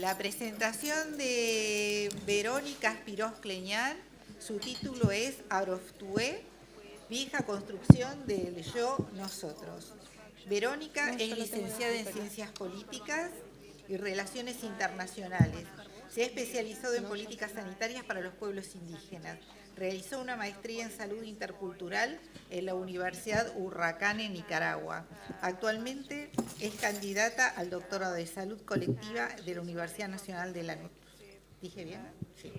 La presentación de Verónica Spiros Cleñán, su título es Aroftué, vieja construcción del yo-nosotros. Verónica es licenciada en Ciencias Políticas y Relaciones Internacionales. Se ha especializado en políticas sanitarias para los pueblos indígenas. Realizó una maestría en salud intercultural en la Universidad Urracán en Nicaragua. Actualmente es candidata al doctorado de salud colectiva de la Universidad Nacional de Lanús. ¿Dije bien? Sí.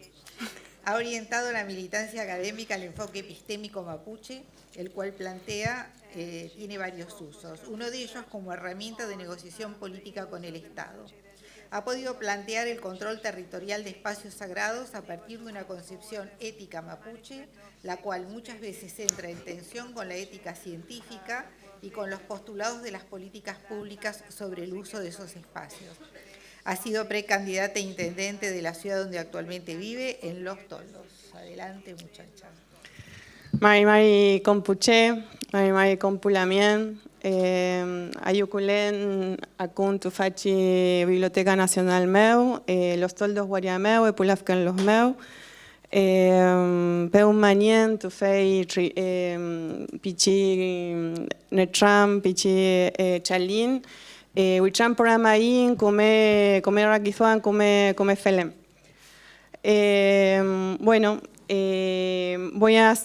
Ha orientado la militancia académica al enfoque epistémico mapuche, el cual plantea, tiene varios usos. Uno de ellos como herramienta de negociación política con el Estado. Ha podido plantear el control territorial de espacios sagrados a partir de una concepción ética mapuche, la cual muchas veces entra en tensión con la ética científica y con los postulados de las políticas públicas sobre el uso de esos espacios. Ha sido precandidata a intendente de la ciudad donde actualmente vive, en Los Toldos. Adelante, muchacha. Mari Compuche, Mari Compulamien, Ayuculen, Acun Tufachi, Biblioteca Nacional Meu, Los Toldos Guariameu, Epulafcan Los Meu, Peu Manien, Tufei, Pichi Netram, Pichi Chalin, Huicham Poramaín, Come Raquizuan, Come Felem. Bueno, voy a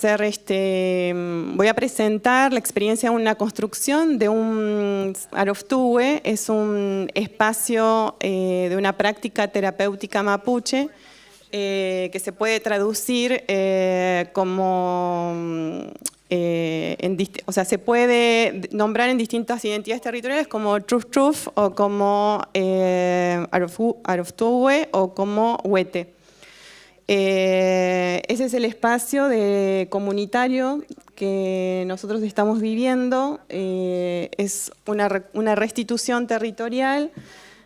presentar la experiencia de una construcción de un Aroftué. Es un espacio de una práctica terapéutica mapuche que se puede traducir como, se puede nombrar en distintas identidades territoriales como Truf o como Aroftué o como Huete. Ese es el espacio comunitario que nosotros estamos viviendo. Es una restitución territorial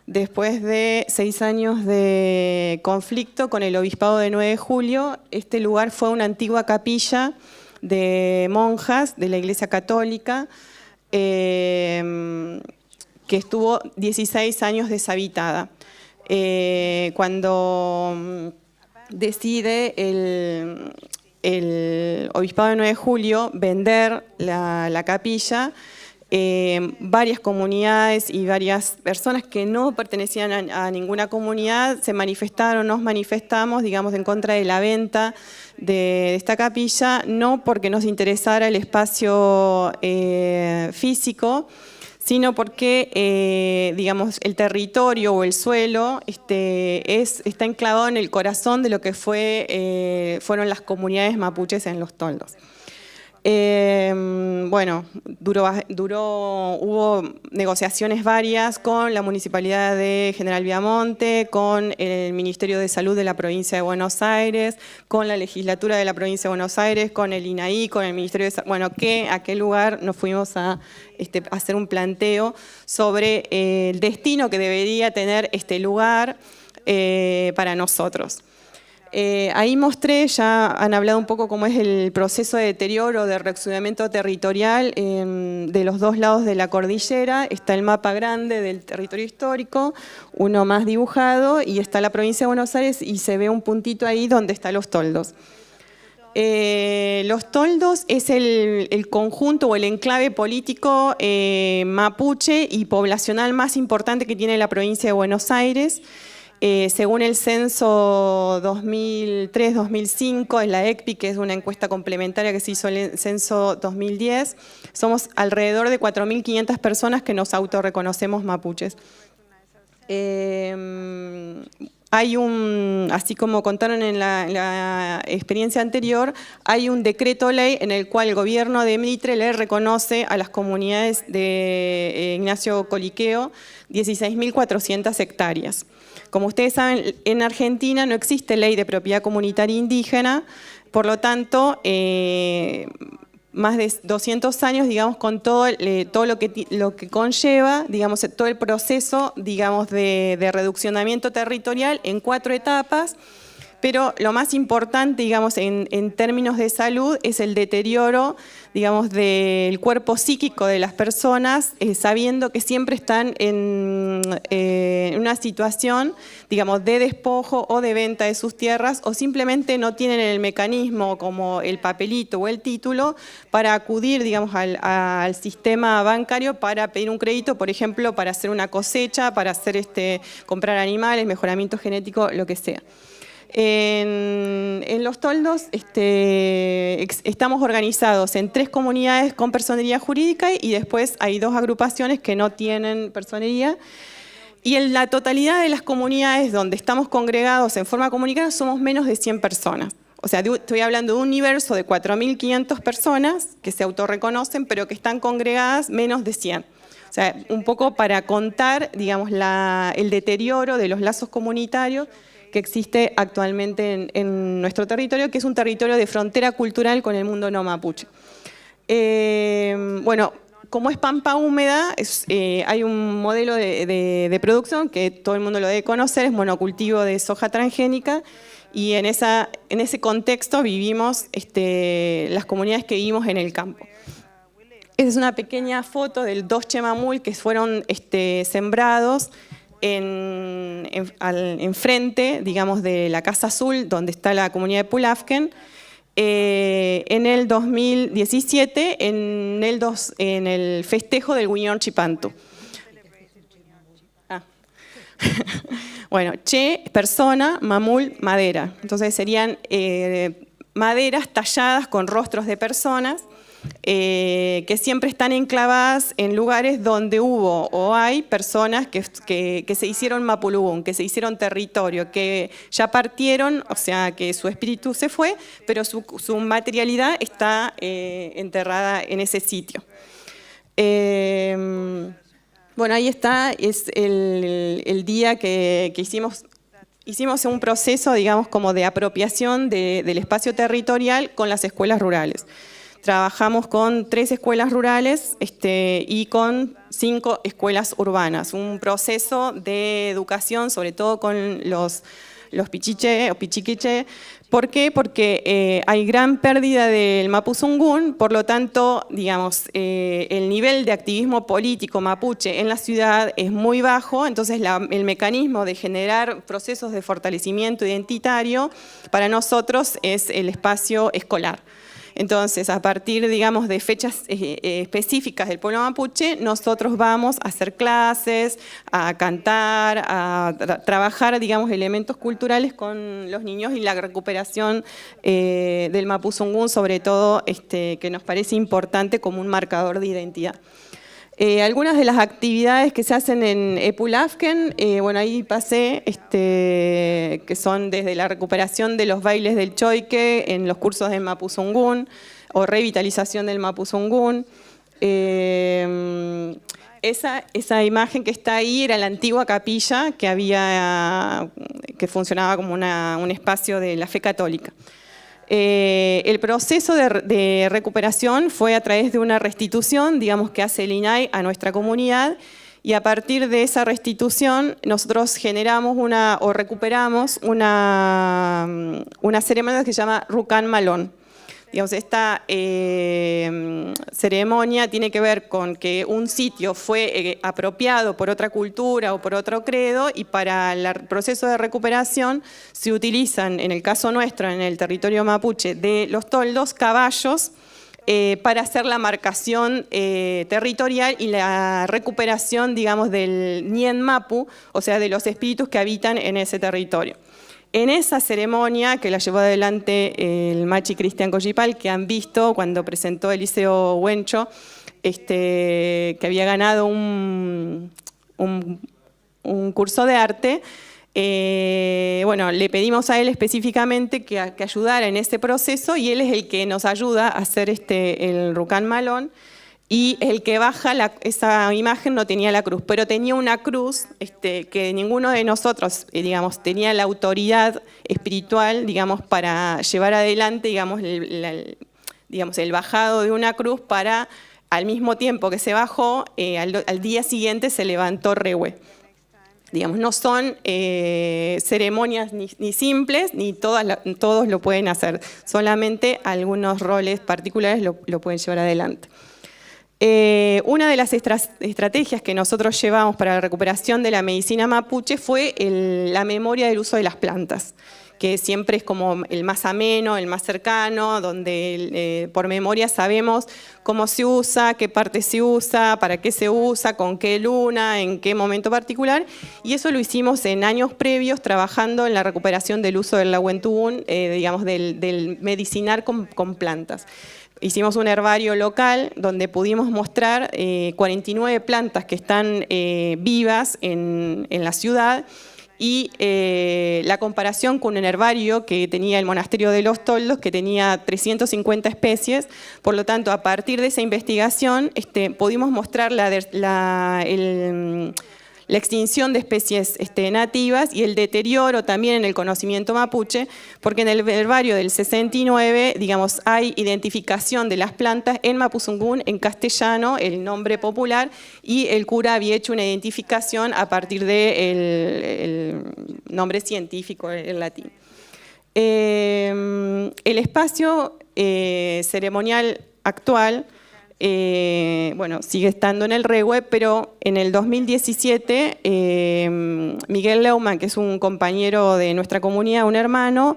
después de 6 años de conflicto con el Obispado de 9 de Julio. Este lugar fue una antigua capilla de monjas de la Iglesia Católica que estuvo 16 años deshabitada. Cuando decide el Obispado de 9 de Julio vender la capilla, varias comunidades y varias personas que no pertenecían a ninguna comunidad se manifestaron, nos manifestamos, digamos, en contra de la venta de esta capilla, no porque nos interesara el espacio físico, sino porque, digamos, el territorio o el suelo está enclavado en el corazón de lo que fueron las comunidades mapuches en Los Toldos. Bueno, hubo negociaciones varias con la Municipalidad de General Viamonte, con el Ministerio de Salud de la Provincia de Buenos Aires, con la Legislatura de la Provincia de Buenos Aires, con el INAI, con el Ministerio de Salud. Bueno, a qué lugar nos fuimos a hacer un planteo sobre el destino que debería tener este lugar para nosotros. Ahí mostré, ya han hablado un poco cómo es el proceso de deterioro, de reexudamiento territorial de los dos lados de la cordillera. Está el mapa grande del territorio histórico, uno más dibujado, y está la provincia de Buenos Aires y se ve un puntito ahí donde están Los Toldos. Los Toldos es el conjunto o el enclave político mapuche y poblacional más importante que tiene la provincia de Buenos Aires. Según el censo 2003-2005, en la ECPI, que es una encuesta complementaria que se hizo en el censo 2010, somos alrededor de 4.500 personas que nos autorreconocemos mapuches. Hay así como contaron en la experiencia anterior, hay un decreto ley en el cual el gobierno de Mitre le reconoce a las comunidades de Ignacio Coliqueo 16.400 hectáreas. Como ustedes saben, en Argentina no existe ley de propiedad comunitaria indígena, por lo tanto, más de 200 años, digamos, con todo lo que conlleva, digamos, todo el proceso, digamos, de reduccionamiento territorial en 4 etapas, pero lo más importante, digamos, en términos de salud es el deterioro, digamos, del cuerpo psíquico de las personas, sabiendo que siempre están en una situación, digamos, de despojo o de venta de sus tierras, o simplemente no tienen el mecanismo como el papelito o el título para acudir, digamos, al sistema bancario para pedir un crédito, por ejemplo, para hacer una cosecha, para hacer comprar animales, mejoramiento genético, lo que sea. En Los Toldos estamos organizados en 3 comunidades con personería jurídica y después hay 2 agrupaciones que no tienen personería. Y en la totalidad de las comunidades donde estamos congregados en forma comunitaria somos menos de 100 personas. O sea, estoy hablando de un universo de 4.500 personas que se autorreconocen, pero que están congregadas menos de 100. O sea, un poco para contar, digamos, el deterioro de los lazos comunitarios que existe actualmente en nuestro territorio, que es un territorio de frontera cultural con el mundo no mapuche. Bueno, como es pampa húmeda, hay un modelo de producción que todo el mundo lo debe conocer, es monocultivo de soja transgénica, y en ese contexto vivimos las comunidades que vivimos en el campo. Esa es una pequeña foto del 2 chemamul que fueron sembrados enfrente, digamos, de la Casa Azul, donde está la comunidad de Pulafken, en el 2017, en el festejo del Guiñón Chipantu. Bueno, che, persona, mamul, madera. Entonces serían maderas talladas con rostros de personas, que siempre están enclavadas en lugares donde hubo o hay personas que se hicieron mapulugún, que se hicieron territorio, que ya partieron, o sea, que su espíritu se fue, pero su materialidad está enterrada en ese sitio. Bueno, ahí está, es el día que hicimos un proceso, digamos, como de apropiación del espacio territorial con las escuelas rurales. Trabajamos con 3 escuelas rurales y con 5 escuelas urbanas. Un proceso de educación, sobre todo con los pichiche o pichiquiche. ¿Por qué? Porque hay gran pérdida del mapuzungún, por lo tanto, digamos, el nivel de activismo político mapuche en la ciudad es muy bajo, entonces el mecanismo de generar procesos de fortalecimiento identitario para nosotros es el espacio escolar. Entonces, a partir, digamos, de fechas específicas del pueblo mapuche, nosotros vamos a hacer clases, a cantar, a trabajar, digamos, elementos culturales con los niños y la recuperación del mapuzungún, sobre todo, que nos parece importante como un marcador de identidad. Algunas de las actividades que se hacen en Epulafken, bueno, ahí pasé, que son desde la recuperación de los bailes del choique en los cursos del mapuzungún o revitalización del mapuzungún. Esa imagen que está ahí era la antigua capilla que funcionaba como un espacio de la fe católica. El proceso de recuperación fue a través de una restitución, digamos, que hace el INAI a nuestra comunidad, y a partir de esa restitución nosotros generamos recuperamos una ceremonia que se llama Rucán Malón. Digamos, esta ceremonia tiene que ver con que un sitio fue apropiado por otra cultura o por otro credo, y para el proceso de recuperación se utilizan, en el caso nuestro, en el territorio mapuche de Los Toldos, caballos para hacer la marcación territorial y la recuperación, digamos, del Nien Mapu, o sea, de los espíritus que habitan en ese territorio. En esa ceremonia, que la llevó adelante el Machi Cristian Collipal, que han visto cuando presentó Eliseo Huencho, que había ganado un curso de arte, bueno, le pedimos a él específicamente que ayudara en ese proceso, y él es el que nos ayuda a hacer el Rucán Malón. Y el que baja esa imagen no tenía la cruz, pero tenía una cruz que ninguno de nosotros, digamos, tenía la autoridad espiritual, digamos, para llevar adelante, digamos, el bajado de una cruz para, al mismo tiempo que se bajó, al día siguiente se levantó Rehue. Digamos, no son ceremonias ni simples, ni todos lo pueden hacer. Solamente algunos roles particulares lo pueden llevar adelante. Una de las estrategias que nosotros llevamos para la recuperación de la medicina mapuche fue la memoria del uso de las plantas, que siempre es como el más ameno, el más cercano, donde por memoria sabemos cómo se usa, qué parte se usa, para qué se usa, con qué luna, en qué momento particular, y eso lo hicimos en años previos trabajando en la recuperación del uso del Nahuentubún, digamos del medicinar con plantas. Hicimos un herbario local donde pudimos mostrar 49 plantas que están vivas en la ciudad, y la comparación con un herbario que tenía el monasterio de los Toldos, que tenía 350 especies. Por lo tanto, a partir de esa investigación pudimos mostrar la extinción de especies nativas y el deterioro también en el conocimiento mapuche, porque en el herbario del 69, digamos, hay identificación de las plantas en mapuzungún, en castellano, el nombre popular, y el cura había hecho una identificación a partir del nombre científico, el latín. El espacio ceremonial actual bueno, sigue estando en el REWE, pero en el 2017 Miguel Leumann, que es un compañero de nuestra comunidad, un hermano,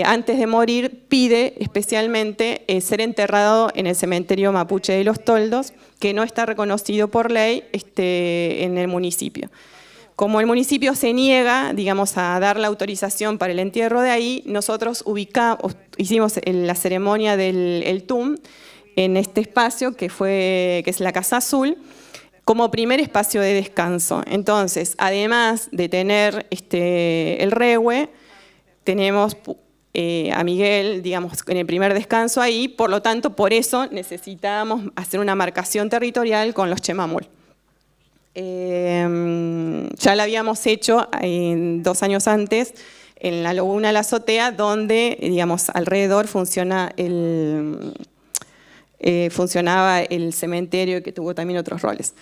antes de morir pide especialmente ser enterrado en el cementerio mapuche de los Toldos, que no está reconocido por ley en el municipio. Como el municipio se niega, digamos, a dar la autorización para el entierro de ahí, nosotros hicimos la ceremonia del TUM en este espacio que es la Casa Azul, como primer espacio de descanso. Entonces, además de tener el REWE, tenemos a Miguel, digamos, en el primer descanso ahí, por lo tanto, por eso necesitábamos hacer una marcación territorial con los Chemamul. Ya la habíamos hecho 2 años antes en la Laguna La Azotea, donde, digamos, alrededor funcionaba el cementerio, que tuvo también otros roles.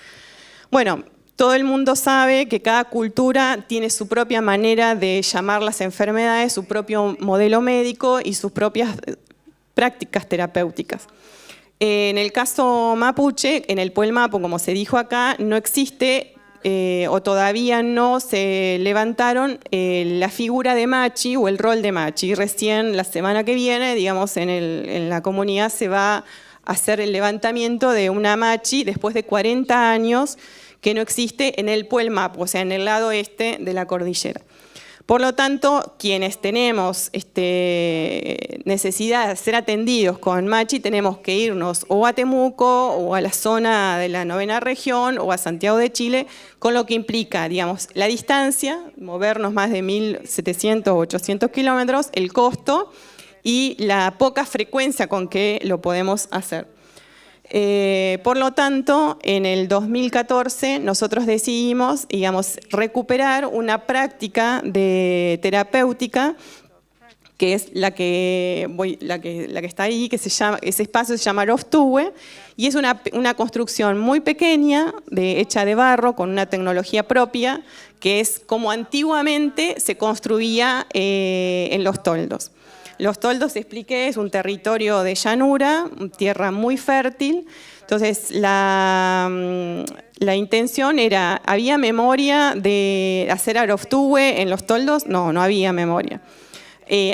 Bueno, todo el mundo sabe que cada cultura tiene su propia manera de llamar las enfermedades, su propio modelo médico y sus propias prácticas terapéuticas. En el caso mapuche, en el Puelmapo, como se dijo acá, no existe o todavía no se levantaron la figura de machi o el rol de machi. Recién la semana que viene, digamos, en la comunidad se va a hacer el levantamiento de una machi después de 40 años que no existe en el Puelmapo, o sea, en el lado este de la cordillera. Por lo tanto, quienes tenemos necesidad de ser atendidos con machi, tenemos que irnos o a Temuco o a la zona de la 9ª región o a Santiago de Chile, con lo que implica, digamos, la distancia, movernos más de 1.700 o 800 kilómetros, el costo y la poca frecuencia con que lo podemos hacer. Por lo tanto, en el 2014 nosotros decidimos, digamos, recuperar una práctica terapéutica que es la que está ahí, que ese espacio se llama Aroftúe, y es una construcción muy pequeña, hecha de barro, con una tecnología propia, que es como antiguamente se construía en los toldos. Los toldos, expliqué, es un territorio de llanura, tierra muy fértil. Entonces, la intención era, ¿había memoria de hacer Aroftúe en los toldos? No, no había memoria.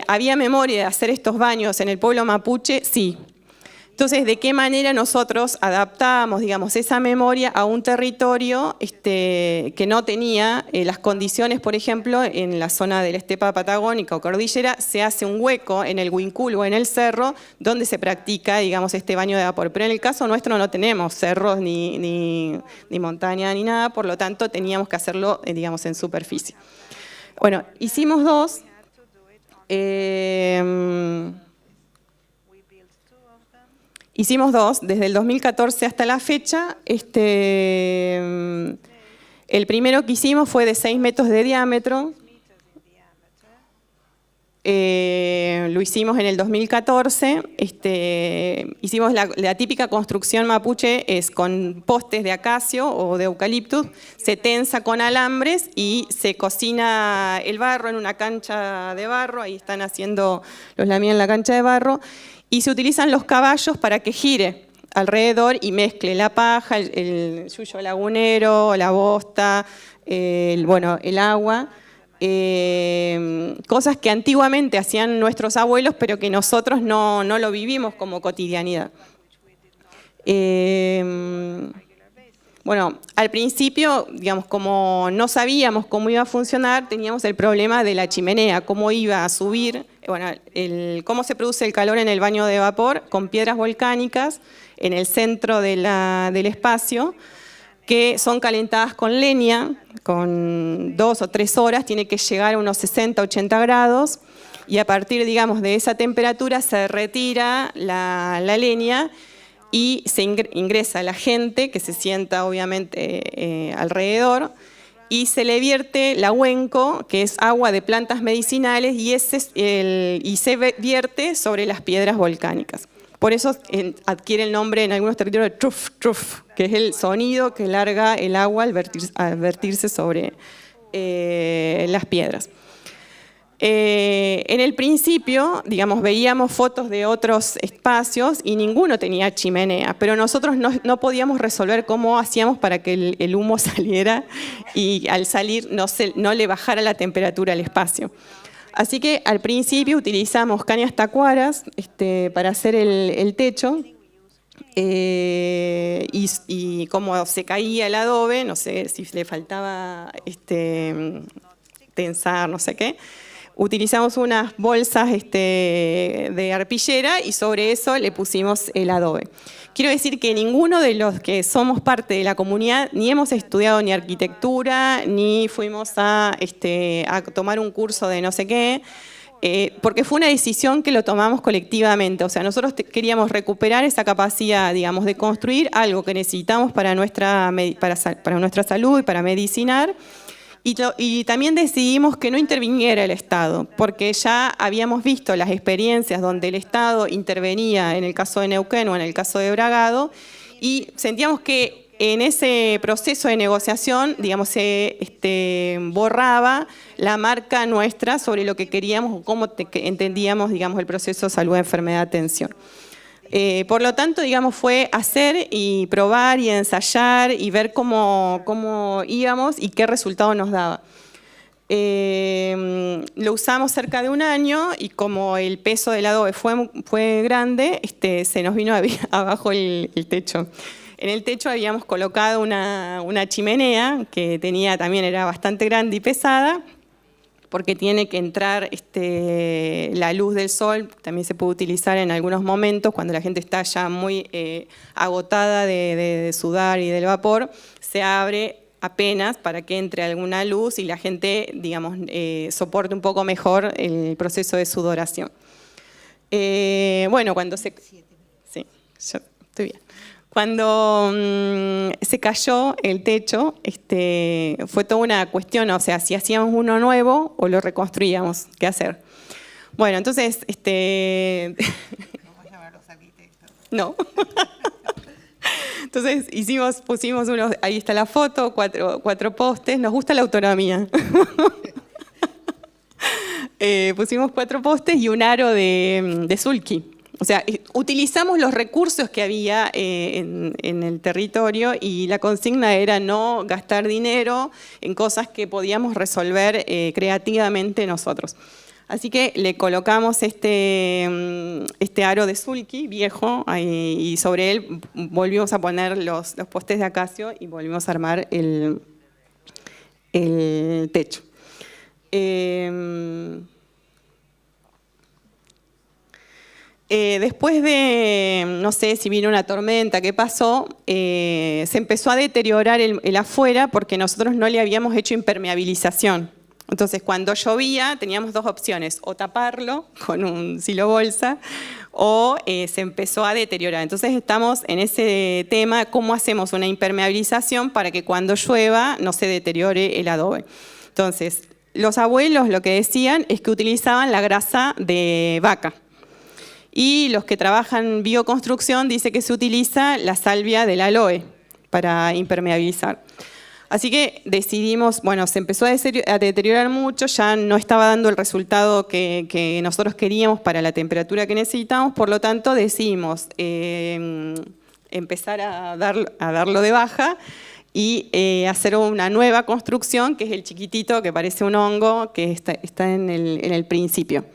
¿Había memoria de hacer estos baños en el pueblo mapuche? Sí. Entonces, ¿de qué manera nosotros adaptábamos, digamos, esa memoria a un territorio que no tenía las condiciones? Por ejemplo, en la zona de la estepa patagónica o cordillera se hace un hueco en el Huincul o en el cerro donde se practica, digamos, este baño de vapor. Pero en el caso nuestro no tenemos cerros ni montaña ni nada, por lo tanto teníamos que hacerlo, digamos, en superficie. Bueno, hicimos 2. Hicimos 2, desde el 2014 hasta la fecha. El primero que hicimos fue de 6 metros de diámetro. Lo hicimos en el 2014. Hicimos la típica construcción mapuche, es con postes de acacio o de eucaliptus, se tensa con alambres y se cocina el barro en una cancha de barro. Ahí están haciendo los lamí en la cancha de barro. Y se utilizan los caballos para que gire alrededor y mezcle la paja, el yuyo lagunero, la bosta, el agua. Cosas que antiguamente hacían nuestros abuelos, pero que nosotros no lo vivimos como cotidianidad. Bueno, al principio, digamos, como no sabíamos cómo iba a funcionar, teníamos el problema de la chimenea, cómo iba a subir, bueno, cómo se produce el calor en el baño de vapor con piedras volcánicas en el centro del espacio, que son calentadas con leña, con 2 o 3 horas, tiene que llegar a unos 60, 80 grados, y a partir, digamos, de esa temperatura se retira la leña y se ingresa la gente, que se sienta obviamente alrededor, y se le vierte la huenco, que es agua de plantas medicinales, y se vierte sobre las piedras volcánicas. Por eso adquiere el nombre en algunos territorios de truf, truf, que es el sonido que larga el agua al vertirse sobre las piedras. En el principio, digamos, veíamos fotos de otros espacios y ninguno tenía chimenea, pero nosotros no podíamos resolver cómo hacíamos para que el humo saliera y al salir no le bajara la temperatura al espacio. Así que al principio utilizamos cañas tacuaras para hacer el techo y como se caía el adobe, no sé si le faltaba tensar, no sé qué, utilizamos unas bolsas de arpillera y sobre eso le pusimos el adobe. Quiero decir que ninguno de los que somos parte de la comunidad ni hemos estudiado ni arquitectura, ni fuimos a tomar un curso de no sé qué, porque fue una decisión que lo tomamos colectivamente. O sea, nosotros queríamos recuperar esa capacidad, digamos, de construir algo que necesitamos para nuestra salud y para medicinar. Y también decidimos que no interviniera el Estado, porque ya habíamos visto las experiencias donde el Estado intervenía en el caso de Neuquén o en el caso de Bragado, y sentíamos que en ese proceso de negociación, digamos, se borraba la marca nuestra sobre lo que queríamos o cómo entendíamos, digamos, el proceso de salud, enfermedad, atención. Por lo tanto, digamos, fue hacer y probar y ensayar y ver cómo íbamos y qué resultado nos daba. Lo usamos cerca de un año y como el peso del adobe fue grande, se nos vino abajo el techo. En el techo habíamos colocado una chimenea que era bastante grande y pesada, porque tiene que entrar la luz del sol, también se puede utilizar en algunos momentos cuando la gente está ya muy agotada de sudar y del vapor, se abre apenas para que entre alguna luz y la gente, digamos, soporte un poco mejor el proceso de sudoración. Bueno, cuando se... Sí, yo estoy bien. Cuando se cayó el techo, fue toda una cuestión, o sea, si hacíamos uno nuevo o lo reconstruíamos, ¿qué hacer? Bueno, entonces... ¿Vamos a llamar los arquitectos? No. Entonces pusimos unos, ahí está la foto, cuatro postes, nos gusta la autonomía. Pusimos 4 postes y un aro de sulky. O sea, utilizamos los recursos que había en el territorio y la consigna era no gastar dinero en cosas que podíamos resolver creativamente nosotros. Así que le colocamos este aro de sulky viejo y sobre él volvimos a poner los postes de acacio y volvimos a armar el techo. Después de, no sé si vino una tormenta, ¿qué pasó? Se empezó a deteriorar el afuera porque nosotros no le habíamos hecho impermeabilización. Entonces, cuando llovía, teníamos 2 opciones, o taparlo con un silobolsa o se empezó a deteriorar. Entonces, estamos en ese tema, ¿cómo hacemos una impermeabilización para que cuando llueva no se deteriore el adobe? Entonces, los abuelos lo que decían es que utilizaban la grasa de vaca. Y los que trabajan bioconstrucción dicen que se utiliza la salvia del aloe para impermeabilizar. Así que decidimos, bueno, se empezó a deteriorar mucho, ya no estaba dando el resultado que nosotros queríamos para la temperatura que necesitamos, por lo tanto decidimos empezar a darlo de baja y hacer una nueva construcción, que es el chiquitito que parece un hongo, que está en el principio.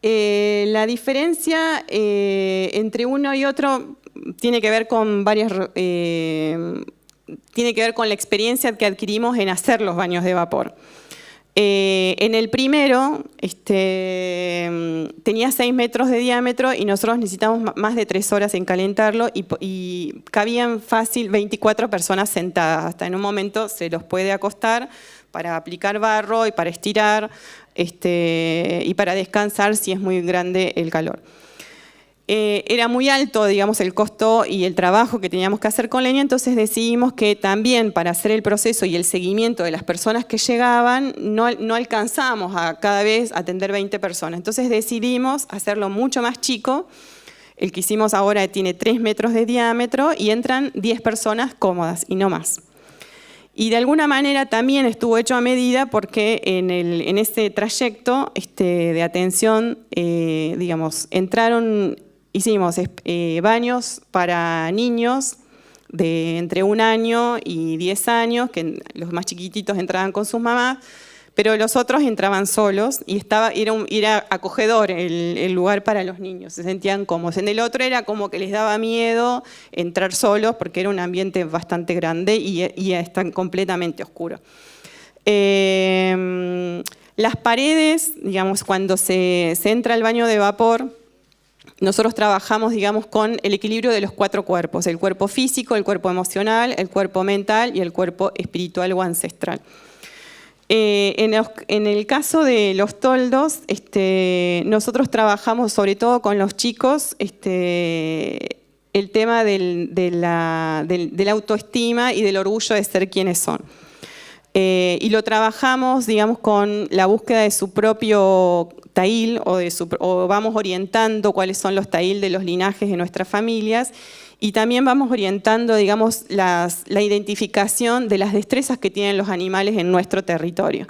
La diferencia entre uno y otro tiene que ver con tiene que ver con la experiencia que adquirimos en hacer los baños de vapor. En el primero tenía 6 metros de diámetro y nosotros necesitamos más de 3 horas en calentarlo y cabían fácil 24 personas sentadas. Hasta en un momento se los puede acostar para aplicar barro y para estirar y para descansar si es muy grande el calor. Era muy alto, digamos, el costo y el trabajo que teníamos que hacer con leña, entonces decidimos que también para hacer el proceso y el seguimiento de las personas que llegaban, no alcanzábamos a cada vez atender 20 personas. Entonces decidimos hacerlo mucho más chico. El que hicimos ahora tiene 3 metros de diámetro y entran 10 personas cómodas y no más. Y de alguna manera también estuvo hecho a medida porque en ese trayecto de atención, digamos, hicimos baños para niños de entre 1 año y 10 años, que los más chiquititos entraban con sus mamás, pero los otros entraban solos y era acogedor el lugar para los niños, se sentían cómodos. En el otro era como que les daba miedo entrar solos porque era un ambiente bastante grande y están completamente oscuros. Las paredes, digamos, cuando se entra al baño de vapor, nosotros trabajamos, digamos, con el equilibrio de los 4 cuerpos, el cuerpo físico, el cuerpo emocional, el cuerpo mental y el cuerpo espiritual o ancestral. En el caso de los toldos, nosotros trabajamos sobre todo con los chicos el tema de la autoestima y del orgullo de ser quienes son. Y lo trabajamos, digamos, con la búsqueda de su propio taíl o vamos orientando cuáles son los taíl de los linajes de nuestras familias y también vamos orientando, digamos, la identificación de las destrezas que tienen los animales en nuestro territorio,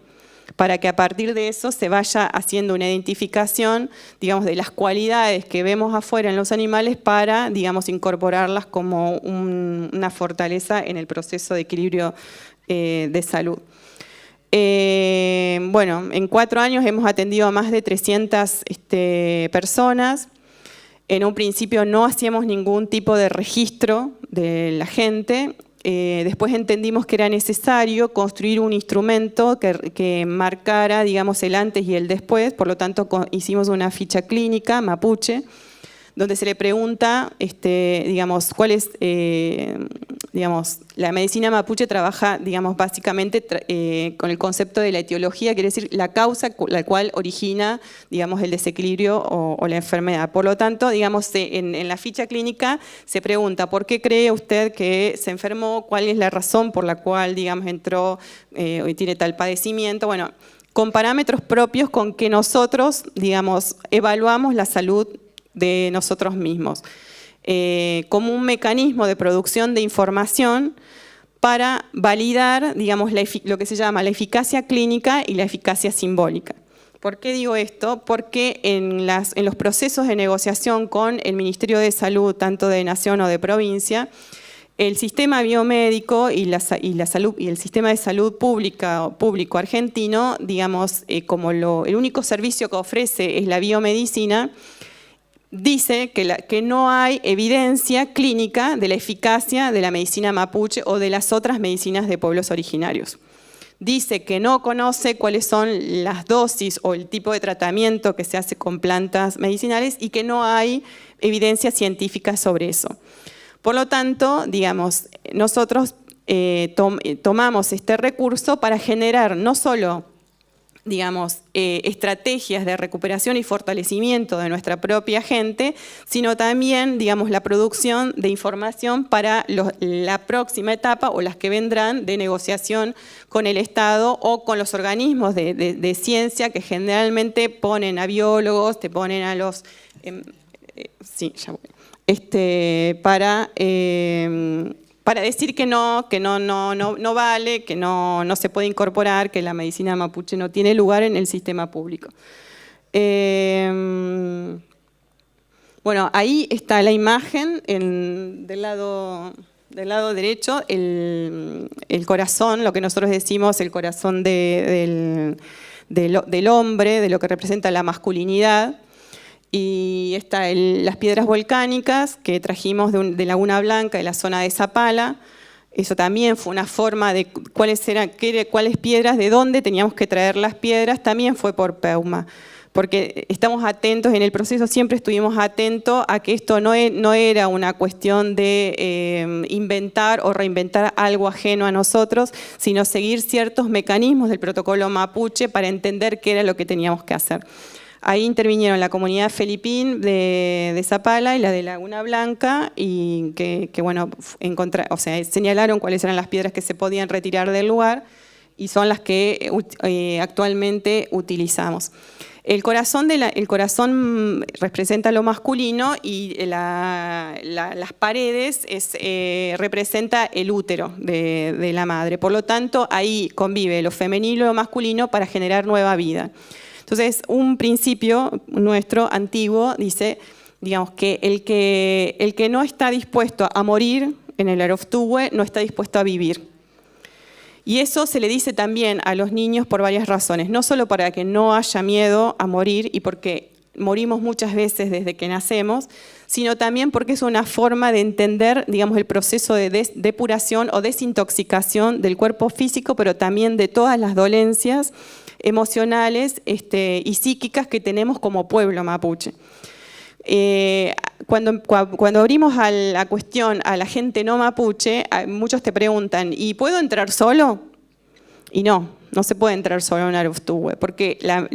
para que a partir de eso se vaya haciendo una identificación, digamos, de las cualidades que vemos afuera en los animales para, digamos, incorporarlas como una fortaleza en el proceso de equilibrio de salud. Bueno, en 4 años hemos atendido a más de 300 personas. En un principio no hacíamos ningún tipo de registro de la gente. Después entendimos que era necesario construir un instrumento que marcara, digamos, el antes y el después. Por lo tanto, hicimos una ficha clínica mapuche, donde se le pregunta, digamos, cuál es, digamos, la medicina mapuche trabaja, digamos, básicamente con el concepto de la etiología, quiere decir la causa la cual origina, digamos, el desequilibrio o la enfermedad. Por lo tanto, digamos, en la ficha clínica se pregunta ¿por qué cree usted que se enfermó? ¿Cuál es la razón por la cual, digamos, entró y tiene tal padecimiento? Bueno, con parámetros propios con que nosotros, digamos, evaluamos la salud de nosotros mismos, como un mecanismo de producción de información para validar, digamos, lo que se llama la eficacia clínica y la eficacia simbólica. ¿Por qué digo esto? Porque en los procesos de negociación con el Ministerio de Salud, tanto de Nación o de provincia, el sistema biomédico y el sistema de salud público argentino, digamos, como el único servicio que ofrece es la biomedicina, dice que no hay evidencia clínica de la eficacia de la medicina mapuche o de las otras medicinas de pueblos originarios. Dice que no conoce cuáles son las dosis o el tipo de tratamiento que se hace con plantas medicinales y que no hay evidencia científica sobre eso. Por lo tanto, digamos, nosotros tomamos este recurso para generar no solo digamos, estrategias de recuperación y fortalecimiento de nuestra propia gente, sino también, digamos, la producción de información para la próxima etapa o las que vendrán de negociación con el Estado o con los organismos de ciencia que generalmente ponen a biólogos, te ponen a los... sí, ya voy. Para decir que no vale, que no se puede incorporar, que la medicina mapuche no tiene lugar en el sistema público. Bueno, ahí está la imagen del lado derecho, el corazón, lo que nosotros decimos, el corazón del hombre, de lo que representa la masculinidad. Y están las piedras volcánicas que trajimos de Laguna Blanca, de la zona de Zapala. Eso también fue una forma de cuáles piedras, de dónde teníamos que traer las piedras, también fue por Peuma. Porque estamos atentos, en el proceso siempre estuvimos atentos a que esto no era una cuestión de inventar o reinventar algo ajeno a nosotros, sino seguir ciertos mecanismos del protocolo mapuche para entender qué era lo que teníamos que hacer. Ahí intervinieron la comunidad felipín de Zapala y la de Laguna Blanca y que bueno, señalaron cuáles eran las piedras que se podían retirar del lugar y son las que actualmente utilizamos. El corazón representa lo masculino y las paredes representa el útero de la madre. Por lo tanto, ahí convive lo femenino y lo masculino para generar nueva vida. Entonces, un principio nuestro antiguo dice, digamos, que el que no está dispuesto a morir en el Aroftuhue no está dispuesto a vivir. Y eso se le dice también a los niños por varias razones, no solo para que no haya miedo a morir y porque morimos muchas veces desde que nacemos, sino también porque es una forma de entender, digamos, el proceso de depuración o desintoxicación del cuerpo físico, pero también de todas las dolencias emocionales y psíquicas que tenemos como pueblo mapuche. Cuando abrimos a la cuestión a la gente no mapuche, muchos te preguntan, ¿y puedo entrar solo? Y no se puede entrar solo en Aroftuhue, porque la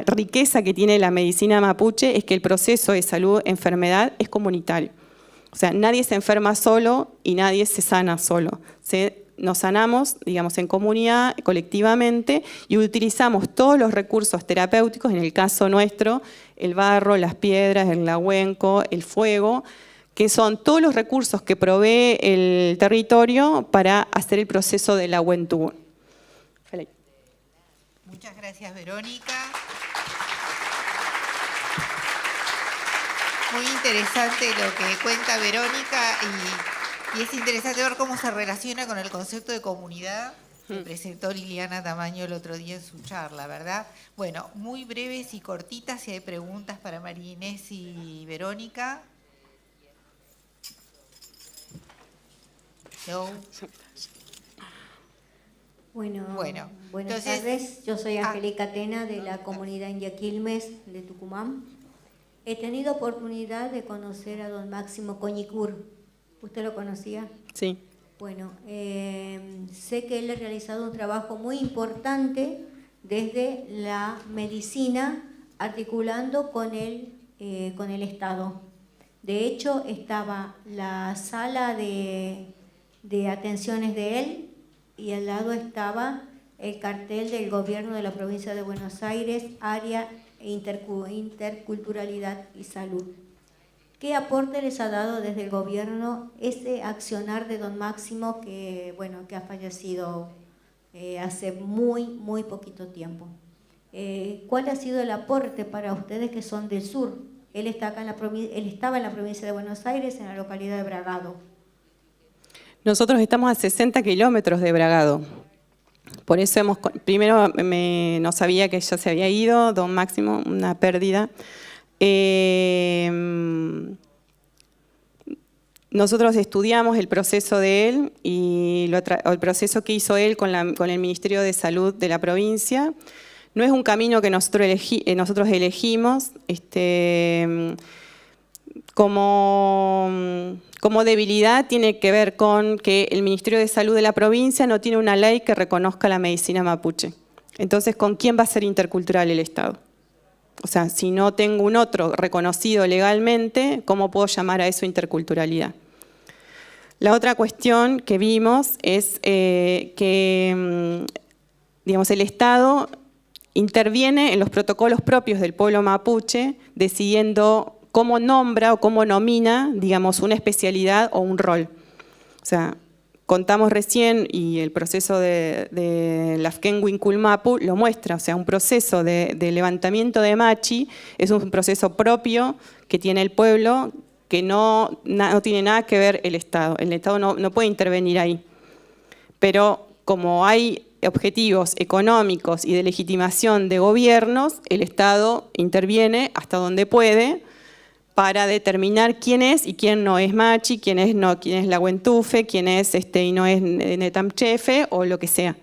riqueza que tiene la medicina mapuche es que el proceso de salud-enfermedad es comunitario. O sea, nadie se enferma solo y nadie se sana solo. Nos sanamos, digamos, en comunidad, colectivamente, y utilizamos todos los recursos terapéuticos, en el caso nuestro, el barro, las piedras, el lahuenco, el fuego, que son todos los recursos que provee el territorio para hacer el proceso del Ahuentú. Muchas gracias, Verónica. Muy interesante lo que cuenta Verónica y es interesante ver cómo se relaciona con el concepto de comunidad que presentó Liliana Tamaño el otro día en su charla, ¿verdad? Bueno, muy breves y cortitas, si hay preguntas para María Inés y Verónica. No. Buenas entonces, tardes, yo soy Angélica Tena de la comunidad India Quilmes de Tucumán. He tenido oportunidad de conocer a don Máximo Coñicur. ¿Usted lo conocía? Sí. Bueno, sé que él ha realizado un trabajo muy importante desde la medicina, articulando con el Estado. De hecho, estaba la sala de atenciones de él y al lado estaba el cartel del gobierno de la provincia de Buenos Aires, área interculturalidad y salud. ¿Qué aporte les ha dado desde el gobierno ese accionar de don Máximo que ha fallecido hace muy poquito tiempo? ¿Cuál ha sido el aporte para ustedes que son del sur? Él estaba en la provincia de Buenos Aires, en la localidad de Bragado. Nosotros estamos a 60 kilómetros de Bragado. Por eso primero no sabía que ya se había ido, don Máximo, una pérdida. Nosotros estudiamos el proceso de él y el proceso que hizo él con el Ministerio de Salud de la provincia. No es un camino que nosotros elegimos. Como debilidad tiene que ver con que el Ministerio de Salud de la provincia no tiene una ley que reconozca la medicina mapuche. Entonces, ¿con quién va a ser intercultural el Estado? O sea, si no tengo un otro reconocido legalmente, ¿cómo puedo llamar a eso interculturalidad? La otra cuestión que vimos es que, digamos, el Estado interviene en los protocolos propios del pueblo mapuche, decidiendo cómo nombra o cómo nomina, digamos, una especialidad o un rol. O sea, contamos recién, y el proceso de Lafken Winkulmapu lo muestra, o sea, un proceso de levantamiento de machi es un proceso propio que tiene el pueblo, que no tiene nada que ver el Estado. El Estado no puede intervenir ahí. Pero como hay objetivos económicos y de legitimación de gobiernos, el Estado interviene hasta donde puede para determinar quién es y quién no es machi, quién es la Huentufe, quién es y no es Netamchefe o lo que sea.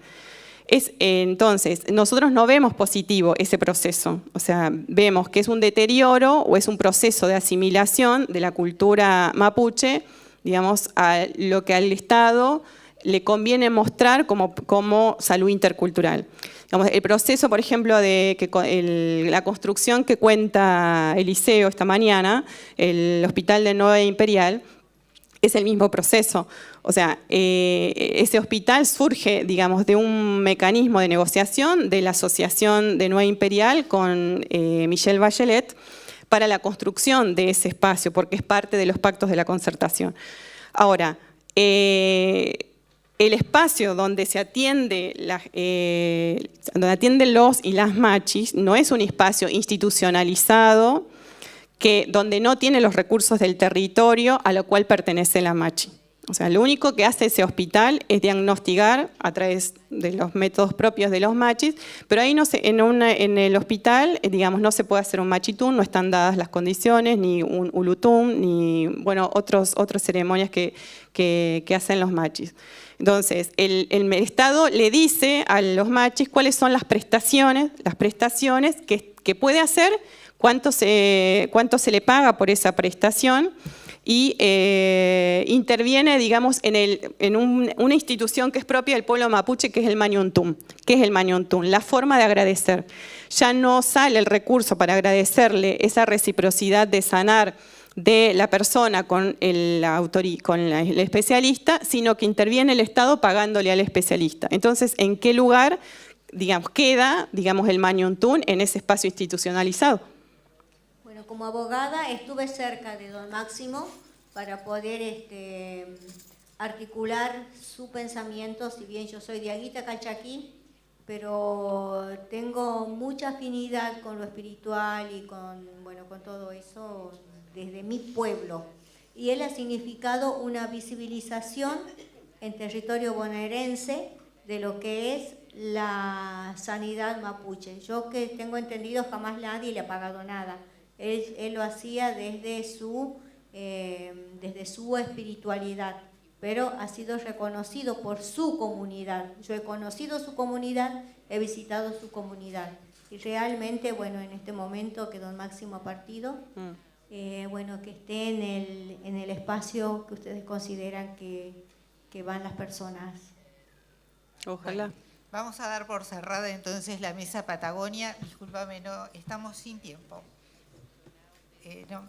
Entonces, nosotros no vemos positivo ese proceso, o sea, vemos que es un deterioro o es un proceso de asimilación de la cultura mapuche, digamos, a lo que al Estado le conviene mostrar como salud intercultural. Digamos, el proceso, por ejemplo, de la construcción que cuenta Eliseo esta mañana, el Hospital de Nueva Imperial, es el mismo proceso. O sea, ese hospital surge, digamos, de un mecanismo de negociación de la Asociación de Nueva Imperial con Michelle Bachelet para la construcción de ese espacio, porque es parte de los pactos de la concertación. Ahora, el espacio donde se atiende donde atienden los y las machis no es un espacio institucionalizado donde no tiene los recursos del territorio a lo cual pertenece la machi. O sea, lo único que hace ese hospital es diagnosticar a través de los métodos propios de los machis, pero ahí en el hospital, digamos, no se puede hacer un machitún, no están dadas las condiciones, ni un ulutún, ni bueno, otras ceremonias que hacen los machis. Entonces, el Estado le dice a los machis cuáles son las prestaciones que puede hacer, cuánto se le paga por esa prestación, y interviene, digamos, en una institución que es propia del pueblo mapuche, que es el Mañuntún. ¿Qué es el Mañuntún? La forma de agradecer. Ya no sale el recurso para agradecerle esa reciprocidad de sanar de la persona con el especialista, sino que interviene el Estado pagándole al especialista. Entonces, ¿en qué lugar, digamos, queda, digamos, el Mañuntún en ese espacio institucionalizado? Bueno, como abogada estuve cerca de don Máximo para poder articular su pensamiento, si bien yo soy de Aguita Calchaquí, pero tengo mucha afinidad con lo espiritual y con todo eso desde mi pueblo. Y él ha significado una visibilización en territorio bonaerense de lo que es la sanidad mapuche. Yo que tengo entendido jamás nadie le ha pagado nada. Él lo hacía desde su espiritualidad, pero ha sido reconocido por su comunidad. Yo he conocido su comunidad, he visitado su comunidad. Y realmente, bueno, en este momento que don Máximo ha partido, bueno, que esté en el espacio que ustedes consideran que van las personas. Ojalá. Bueno, vamos a dar por cerrada entonces la mesa Patagonia. Discúlpame, no, estamos sin tiempo. No,